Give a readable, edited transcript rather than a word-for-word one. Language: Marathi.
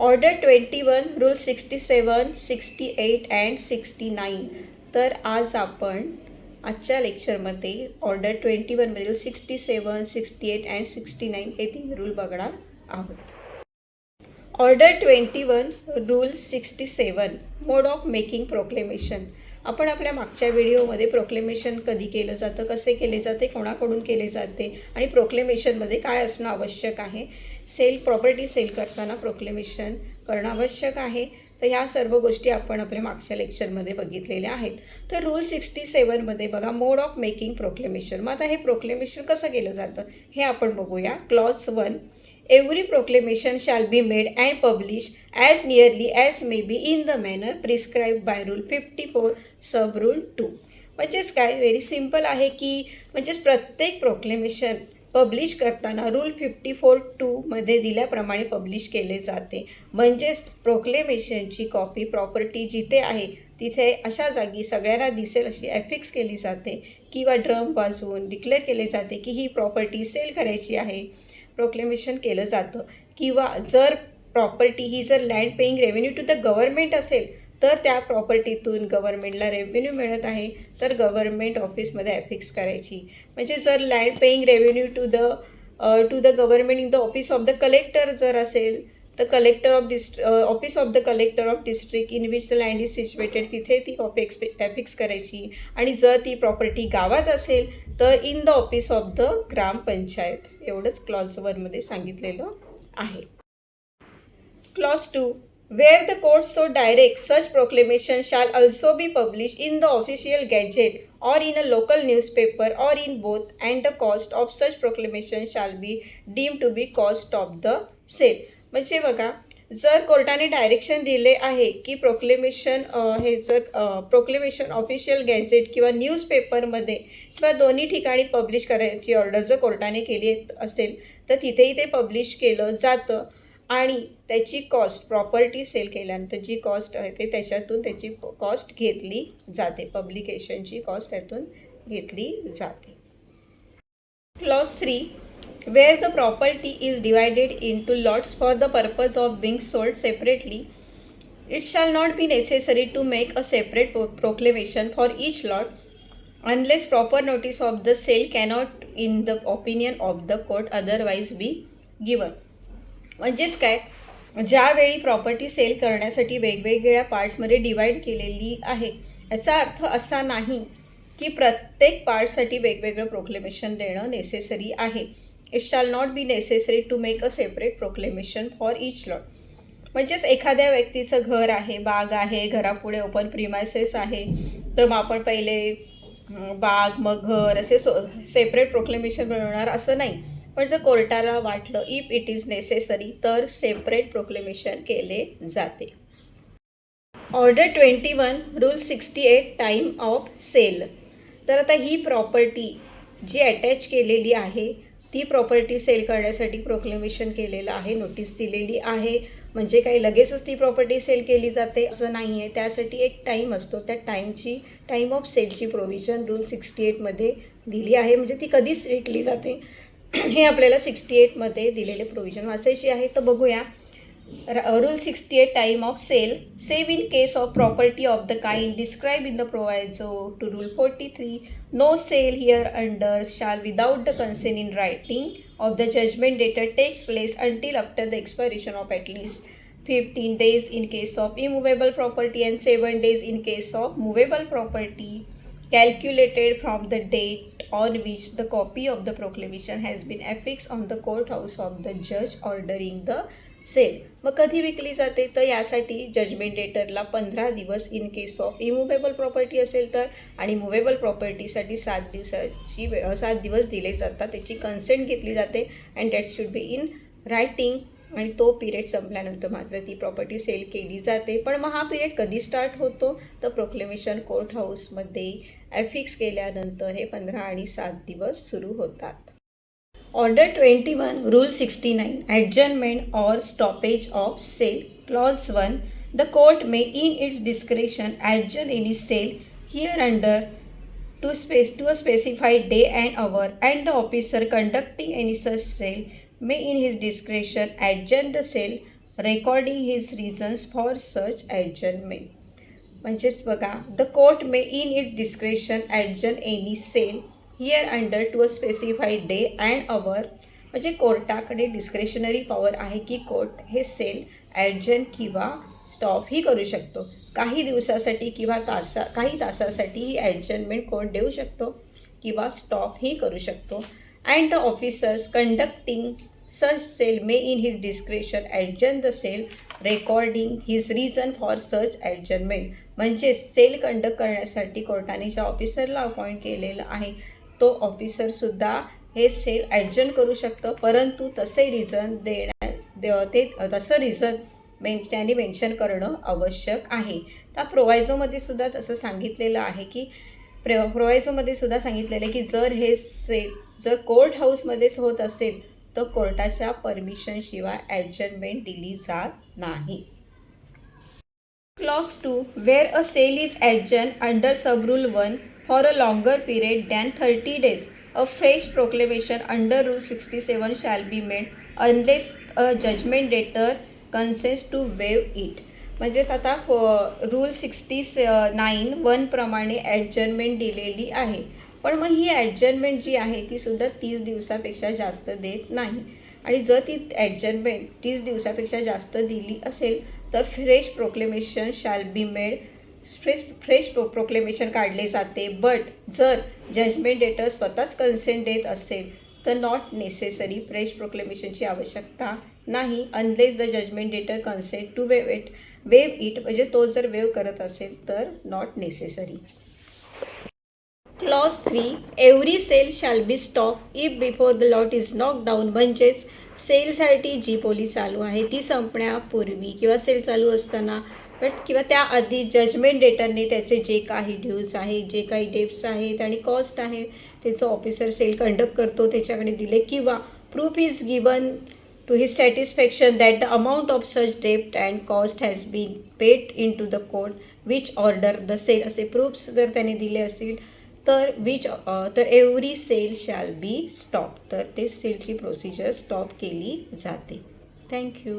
Order 21, rule 67, 68 and 69. तर आज आपण आजच्या लेक्चरमध्ये ऑर्डर 21मधील 67, 68 अँड 69 हे 3 रूल बघणार आहोत. Order 21, rule 67, mode of making proclamation. आपण आपल्या मागच्या व्हिडिओमध्ये प्रोक्लेमेशन कधी केलं जातं, कसे केले जाते, कोणाकडून केले जाते आणि प्रोक्लेमेशनमध्ये काय असणं आवश्यक आहे, प्रॉपर्टी सेल करताना प्रोक्लेमेशन करणं आवश्यक आहे. तर ह्या सर्व गोष्टी आपण आपल्या मागच्या लेक्चरमध्ये बघितलेल्या आहेत. तर रूल 67मध्ये बघा, मोड ऑफ मेकिंग प्रोक्लेमेशन. मग आता हे प्रोक्लेमेशन कसं केलं जातं हे आपण बघूया. Clause 1, every proclamation shall be made and publish as nearly as may be in the manner prescribe by rule 54 sub rule 2. म्हणजेच काय, व्हेरी सिम्पल आहे की म्हणजेच प्रत्येक प्रोक्लेमेशन पब्लिश करताना रूल 54(2) दिल्याप्रमाणे पब्लिश केले जाते. म्हणजेच प्रोक्लेमेशनची कॉपी प्रॉपर्टी जिथे आहे तिथे अशा जागी सगळ्यांना दिसेल अशी ॲफिक्स केली जाते किंवा ड्रम वाजवून डिक्लेअर केले जाते की ही प्रॉपर्टी सेल करायची आहे. प्रोक्लेमेशन केलं जातं. किंवा जर प्रॉपर्टी ही जर land paying revenue to the government असेल तर त्या प्रॉपर्टीतून गव्हर्नमेंटला रेव्हेन्यू मिळत आहे तर गव्हर्नमेंट ऑफिसमध्ये ॲफिक्स करायची. म्हणजे जर land paying revenue to the government in the office of the collector जर असेल तर office of the collector of district in which the land is situated तिथे ती ॲफिक्स करायची. आणि जर ती प्रॉपर्टी गावात असेल तर in the office of the gram panchayat. एवढंच क्लॉज 1मध्ये सांगितलेलं आहे. Clause 2, where the court so directs, such proclamation shall also be published in the official gazette or in a local newspaper or in both, and the cost of such proclamation shall be deemed to be cost of the sale. म्हणजे बघा, जर कोर्टाने डायरेक्शन दिले आहे की प्रोक्लेमेशन ऑफिशियल गॅझेट किंवा न्यूजपेपरमध्ये किंवा दोन्ही ठिकाणी पब्लिश करायची ऑर्डर जर कोर्टाने केली असेल तर तिथेही ते पब्लिश केलं जातं. आणि त्याची कॉस्ट प्रॉपर्टी सेल केल्यानंतर जी कॉस्ट आहे ते त्याच्यातून त्याची कॉस्ट घेतली जाते. पब्लिकेशनची कॉस्ट त्यातून घेतली जाते. Clause 3, where the property is divided into lots for the purpose of being sold separately, it shall not be necessary to make a separate proclamation for each lot unless proper notice of the sale cannot, in the opinion of the court, otherwise be given. म्हणजेच काय, ज्यावेळी प्रॉपर्टी सेल करण्यासाठी वेगवेगळ्या पार्ट्समध्ये डिवाईड केलेली आहे याचा अर्थ असा नाही की प्रत्येक पार्टसाठी वेगवेगळं प्रोक्लेमेशन देणं नेसेसरी आहे. It shall not be necessary to make a separate proclamation for each lot. म्हणजेच एखाद्या व्यक्तीचं घर आहे, बाग आहे, घरापुढे ओपन प्रिमायसेस आहे तर मग आपण पहिले बाग मग घर असे सेपरेट प्रोक्लेमेशन बनवणार असं नाही. पण जर कोर्टाला वाटलं इफ इट इज नेसेसरी तर सेपरेट प्रोक्लेमेशन केले जाते. Order 21, rule 68, time of sale. तर आता ही प्रॉपर्टी जी अटॅच केलेली आहे ती प्रॉपर्टी सेल करण्यासाठी प्रोक्लेमेशन केलेलं आहे, नोटीस दिलेली आहे. म्हणजे काही लगेचच ती प्रॉपर्टी सेल केली जाते असं नाही आहे. त्यासाठी एक टाईम असतो. त्या टाईम ऑफ सेलची प्रोव्हिजन रूल 68मध्ये दिली आहे. म्हणजे ती कधी विकली जाते हे आपल्याला 68मध्ये दिलेले प्रोव्हिजन वाचायची आहे. तर बघूया. Rule 68, time of sale. Save in case of property of the kind describe in the proviso to rule 43, no sale hereunder shall without the consent in writing of the judgment debtor take place until after the expiration of at least 15 days in case of immovable property and 7 days in case of movable property, calculated from the date on which the copy of the proclamation has been affixed on the courthouse of the judge ordering the sale. मग कधी विकली जाते तर यासाठी जजमेंट डेटरला 15 दिवस इन केस ऑफ इमुवेबल प्रॉपर्टी असेल तर, आणि मुवेबल प्रॉपर्टीसाठी 7 दिवस दिले जातात. त्याची कन्सेंट घेतली जाते and that should be in writing. आणि तो पिरियड संपल्यानंतर मात्र ती प्रॉपर्टी सेल केली जाते. पण मग हा पिरियड कधी स्टार्ट होतो तर प्रोक्लेमेशन कोर्ट हाऊसमध्ये ॲफिक्स केल्यानंतर हे 15 आणि 7 दिवस सुरू होतात. Order 21, rule 69, adjournment or stoppage of sale. Clause 1, the court may in its discretion adjourn any sale hereunder to a specified day and hour, and the officer conducting any such sale may in his discretion adjourn the sale recording his reasons for such adjournment. म्हणजेच बघा, the court may in it discretion adjourn any sale hereunder to a specified day and our. म्हणजे कोर्टाकडे डिस्क्रेशनरी पॉवर आहे की कोर्ट हे सेल ॲडजर्न किंवा स्टॉपही करू शकतो. काही दिवसासाठी किंवा काही तासासाठी ही ॲडजर्नमेंट कोर्ट देऊ शकतो किंवा स्टॉपही करू शकतो. And the officers conducting such sale may in his discretion adjourn the sale recording his reason for such adjournment. म्हणजे सेल कंडक्ट करण्यासाठी कोर्टाने ज्या ऑफिसरला अपॉइंट केलेलं आहे तो ऑफिसरसुद्धा हे सेल ॲडजर्न करू शकतं, परंतु तसे रिझन तसं रिझन त्यांनी मेन्शन करणं आवश्यक आहे. त्या प्रोवायझोमध्ये सुद्धा तसं सांगितलेलं आहे की प्रोवायझोमध्ये सुद्धा सांगितलेलं आहे की जर हे सेल जर कोर्ट हाऊसमध्येच होत असेल तर कोर्टाच्या परमिशनशिवाय ॲडजर्नमेंट दिली जात नाही. Clause 2. Where a sale is adjourned under Sub-Rule 1 for a longer period than 30 days, a fresh proclamation under Rule 67 shall be made unless a judgment debtor consents to waive it. म्हणजेच आता रूल 69(1) प्रमाणे ॲडजर्नमेंट दिलेली आहे, पण मग ही ॲडजर्नमेंट जी आहे ती सुद्धा 30 दिवसापेक्षा जास्त देत नाही. आणि जर ती ॲडजर्नमेंट 30 दिवसापेक्षा जास्त दिली असेल तर fresh proclamation shall be made. Fresh proclamation काढले जाते. बट जर जजमेंट डेटर स्वतःच कन्सेंट देत असेल तर नॉट नेसेसरी, फ्रेश प्रोक्लेमेशनची आवश्यकता नाही. Unless the judgment debtor consent to waive it, म्हणजे तो जर वेव करत असेल तर not necessary. Clause 3. Every sale shall be stop if before the lot is knock down. म्हणजेच सेलसाठी जी पोली चालू आहे ती संपण्यापूर्वी किंवा सेल चालू असताना किंवा त्याआधी जजमेंट डेटरने त्याचे जे काही ड्यूज आहे, जे काही डेप्स आहेत आणि कॉस्ट आहे त्याचं ऑफिसर सेल कंडक्ट करतो त्याच्याकडे दिले, किंवा proof is given to his satisfaction that the amount of such डेप्ट and cost has been paid in to the court which order the sale. असे प्रूफ्स जर त्याने दिले असतील तर every sale shall be stop, तर ते सेलची प्रोसिजर स्टॉप केली जाते. थँक्यू.